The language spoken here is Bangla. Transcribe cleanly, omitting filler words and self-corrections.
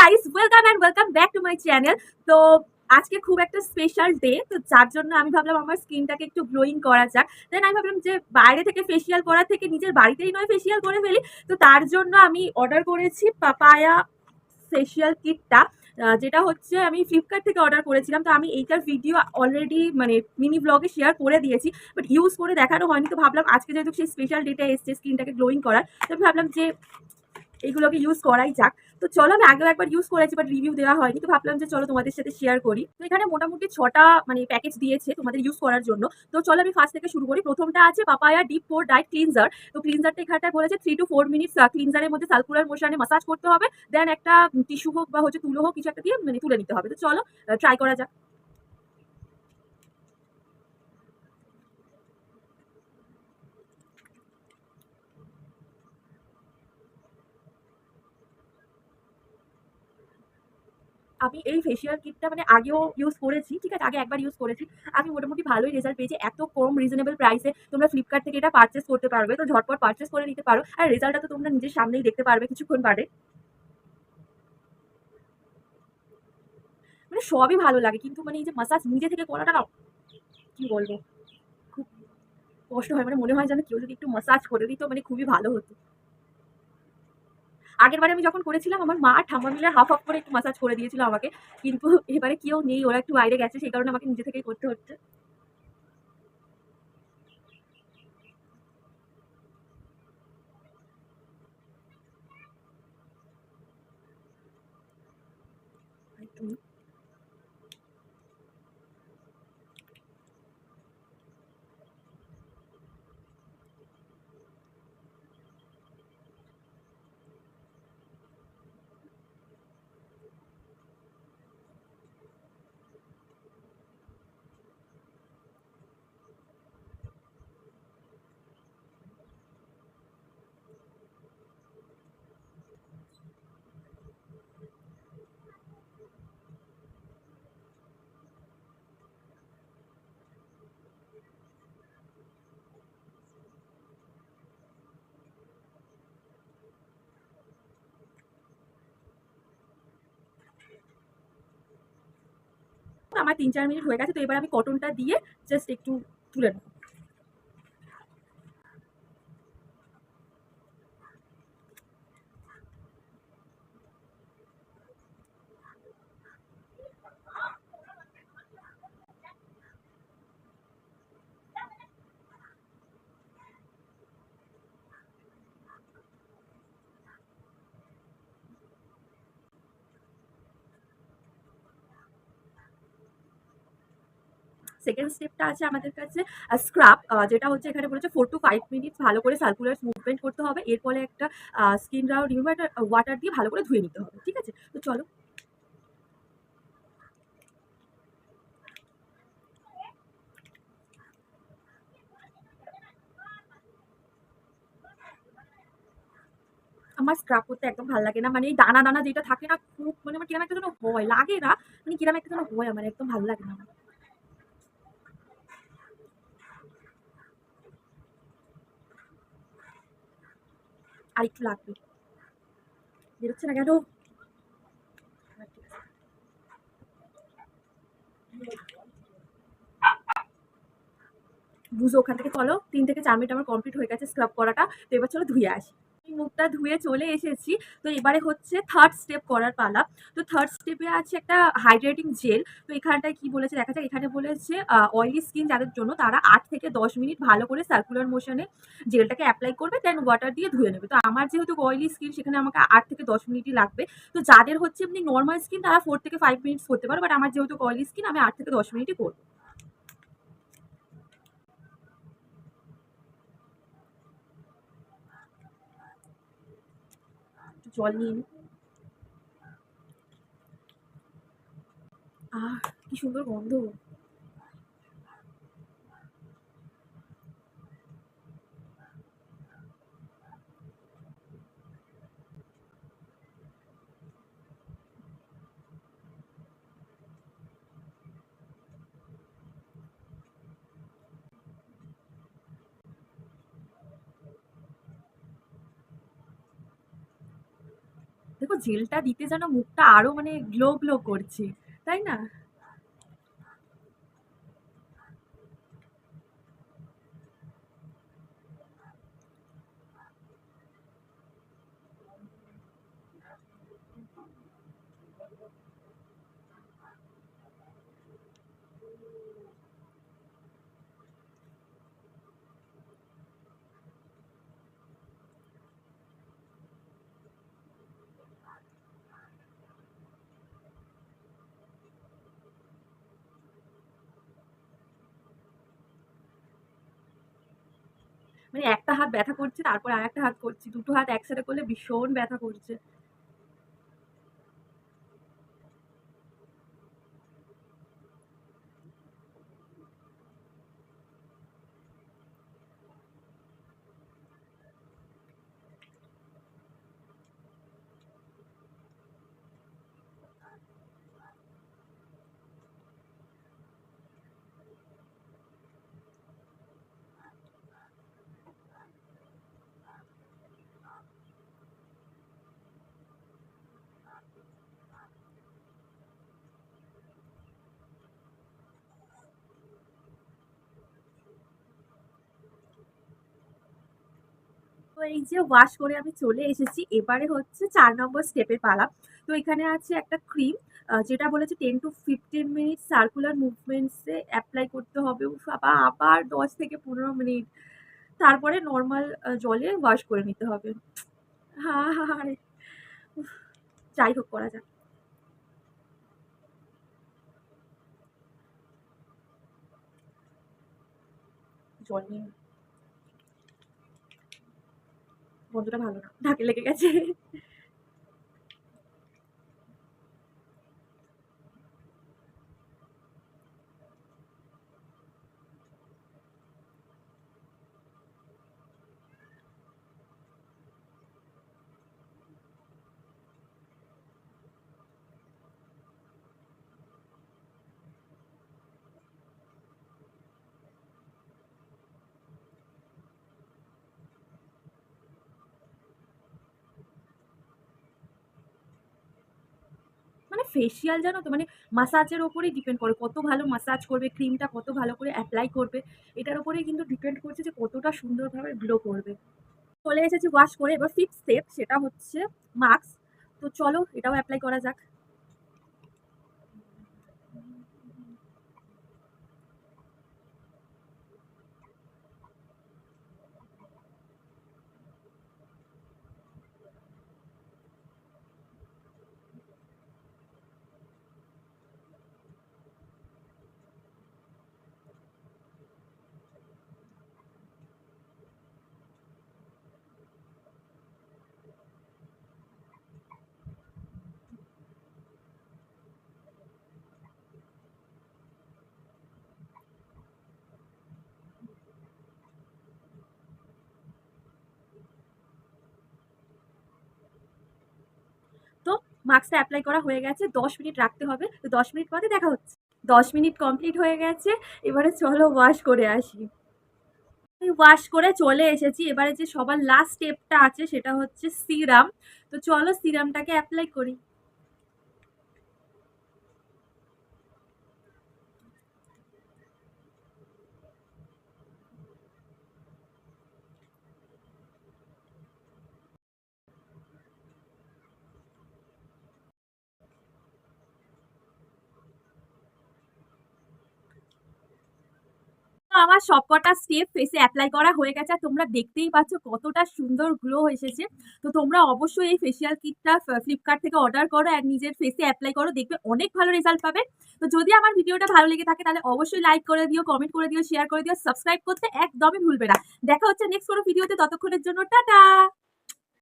Guys, welcome back to my channel. তো আজকে খুব একটা স্পেশাল ডে, তো যার জন্য আমি ভাবলাম আমার স্কিনটাকে একটু গ্লোয়িং করা যাক। দেন আমি ভাবলাম যে বাইরে থেকে ফেসিয়াল করার থেকে নিজের বাড়িতেই নয় ফেসিয়াল করে ফেলি। তো তার জন্য আমি অর্ডার করেছি পাপায়া ফেসিয়াল কিটটা, যেটা হচ্ছে আমি ফ্লিপকার্ট থেকে অর্ডার করেছিলাম। তো আমি এইটার ভিডিও অলরেডি মানে মিনি ব্লগে শেয়ার করে দিয়েছি, বাট ইউজ করে দেখানো হয়নি। তো ভাবলাম আজকে যেহেতু সেই স্পেশাল ডেটা এসছে স্কিনটাকে গ্লোয়িং করার, তো আমি ভাবলাম যে এইগুলোকে ইউজ করাই যাক। তো চলো, আমি আগেও একবার ইউজ করেছি বাট রিভিউ দেওয়া হয়নি, তো ভাবলাম যে চলো তোমাদের সাথে শেয়ার করি। তো এখানে মোটামুটি 6টা মানে প্যাকেজ দিয়েছে তোমাদের ইউজ করার জন্য। তো চলো আমি ফার্স্ট থেকে শুরু করি। প্রথমটা আছে পাপায়া ডিপ পোর ডাইট ক্লিনজার। তো ক্লিনজারটা এখানটায় বলেছে 3 to 4 মিনিটস ক্লিনজারের মধ্যে সার্কুলার মোশনে মাসাজ করতে হবে, দেন একটা টিস্যু হোক বা হচ্ছে তুলো হোক কিছু একটা দিয়ে মানে তুলে নিতে হবে। তো চলো ট্রাই করা যাক। আমি এই ফেসিয়াল কিটটা মানে আগেও ইউজ করেছি, ঠিক আছে, আগে একবার ইউজ করেছি। আমি মোটামুটি ভালোই রেজাল্ট পেয়েছি। এত কম রিজনেবল প্রাইসে তোমরা ফ্লিপকার্ট থেকে এটা পারচেস করতে পারবে, তো ঝটপট পারচেস করে নিতে পারো। আর রেজাল্টটা তো তোমরা নিজের সামনেই দেখতে পারবে কিছুক্ষণ বাদে। মানে সবই ভালো লাগে, কিন্তু মানে এই যে মাসাজ নিজে থেকে করাটা না, কি বলবো, খুব কষ্ট হয়। মানে মনে হয় যেন কেউ যদি একটু মাসাজ করে দিত মানে খুবই ভালো হতো। আগের বারে আমি যখন করেছিলাম আমার মা আর ঠাম্মা মিলে হাফ হাফ করে একটু মাসাজ করে দিয়েছিল আমাকে, কিন্তু এবারে কেউ নেই, ওরা একটু বাইরে গেছে, সেই কারণে আমাকে নিজে থেকেই করতে হচ্ছে। আমার 3-4 মিনিট হয়ে গেছে, তো এবার আমি কটনটা দিয়ে জাস্ট একটু তুলে নেবো। সেকেন্ড স্টেপটা আছে আমাদের কাছে স্ক্রাব, যেটা হচ্ছে এখানে বলেছে 4 to 5 মিনিটস ভালো করে সার্কুলার মুভমেন্ট করতে হবে। এরপরে একটা স্কিন রিমুভার ওয়াটার দিয়ে ভালো করে ধুয়ে নিতে হবে, ঠিক আছে। তো চলো, আমার স্ক্রাব করতে একদম ভালো লাগে না। মানে এই দানা দানা যেটা থাকে না, খুব মানে আমার কিরম একটা যেন হয়, লাগে না, মানে কিরম একটা যেন হয়, আমার একদম ভালো লাগে না আমার। আর একটু লাগবে, বেরোচ্ছে না কেন? বুঝো ওখান থেকে। চলো, 3 থেকে 4 মিনিট আমার কমপ্লিট হয়ে গেছে স্ক্রাব করাটা। তো এবার চলো ধুয়ে আসি। আমি মুখটা ধুয়ে চলে এসেছি। তো এবারে হচ্ছে থার্ড স্টেপ করার পালা। তো থার্ড স্টেপে আছে একটা হাইড্রেটিং জেল। তো এখানটায় কি বলেছে দেখা যাক। এখানে বলেছে অয়েলি স্কিন যাদের জন্য তারা 8 থেকে 10 মিনিট ভালো করে সার্কুলার মোশনে জেলটাকে অ্যাপ্লাই করবে, দেন ওয়াটার দিয়ে ধুয়ে নেবে। তো আমার যেহেতু অয়েলি স্কিন, সেখানে আমাকে 8 থেকে 10 মিনিটই লাগবে। তো যাদের হচ্ছে এমনি নর্মাল স্কিন তারা 4 থেকে 5 মিনিটস করতে পারো, বাট আমার যেহেতু অয়েলি স্কিন আমি 8 থেকে 10 মিনিটই করবো। একটু জল নিয়ে নিই। আহ, কি সুন্দর গন্ধ। দেখো জেলটা দিতে যেন মুখটা আরো মানে গ্লো গ্লো করছে, তাই না? মানে একটা হাত ব্যথা করছে, তারপর আর একটা হাত করছি, দুটো হাত একসাথে করলে ভীষণ ব্যথা করছে। তো এই যে ওয়াশ করে আমি চলে এসেছি, এবারে হচ্ছে ৪ নম্বর স্টেপের পালা। তো এখানে আছে একটা ক্রিম, যেটা বলেছে 10 to 15 মিনিট সার্কুলার মুভমেন্টসে অ্যাপ্লাই করতে হবে। উফ বাবা! আবার ১০ থেকে ১৫ মিনিট। তারপরে নরমাল জলে ওয়াশ করে নিতে হবে। হায়! উফ! যাই হোক করা যাক। জল নিয়ে গন্ধটা ভালো না। নাকে লেগে গেছে। মানে ফেসিয়াল জানো তো মানে মাসাজের ওপরেই ডিপেন্ড করে কত ভালো মাসাজ করবে, ক্রিমটা কত ভালো করে অ্যাপ্লাই করবে, এটার উপরেই কিন্তু ডিপেন্ড করছে যে কতটা সুন্দরভাবে গ্লো করবে। চলে এসেছি ওয়াশ করে, এবার ফিফথ স্টেপ সেটা হচ্ছে মাস্ক। তো চলো এটাও অ্যাপ্লাই করা যাক। তো মাস্কটা অ্যাপ্লাই করা হয়ে গেছে, ১০ মিনিট রাখতে হবে। তো ১০ মিনিট পরে দেখা হচ্ছে। ১০ মিনিট কমপ্লিট হয়ে গেছে, এবারে চলো ওয়াশ করে আসি। আমি ওয়াশ করে চলে এসেছি, এবারে যে সবার লাস্ট স্টেপটা আছে সেটা হচ্ছে সিরাম। তো চলো সিরামটাকে অ্যাপ্লাই করি। তো আমার সবকটা স্টেপ ফেসে অ্যাপ্লাই করা হয়ে গেছে, আর তোমরা দেখতেই পাচ্ছ কতটা সুন্দর গ্লো এসেছে। তো তোমরা অবশ্যই এই ফেসিয়াল কিটটা ফ্লিপকার্ট থেকে অর্ডার করো আর নিজের ফেসে অ্যাপ্লাই করো, দেখবে অনেক ভালো রেজাল্ট পাবে। তো যদি আমার ভিডিওটা ভালো লেগে থাকে তাহলে অবশ্যই লাইক করে দিও, কমেন্ট করে দিও, শেয়ার করে দিও, সাবস্ক্রাইব করতে একদমই ভুলবে না। দেখা হচ্ছে নেক্সট কোনো ভিডিওতে, ততক্ষণের জন্য টাটা।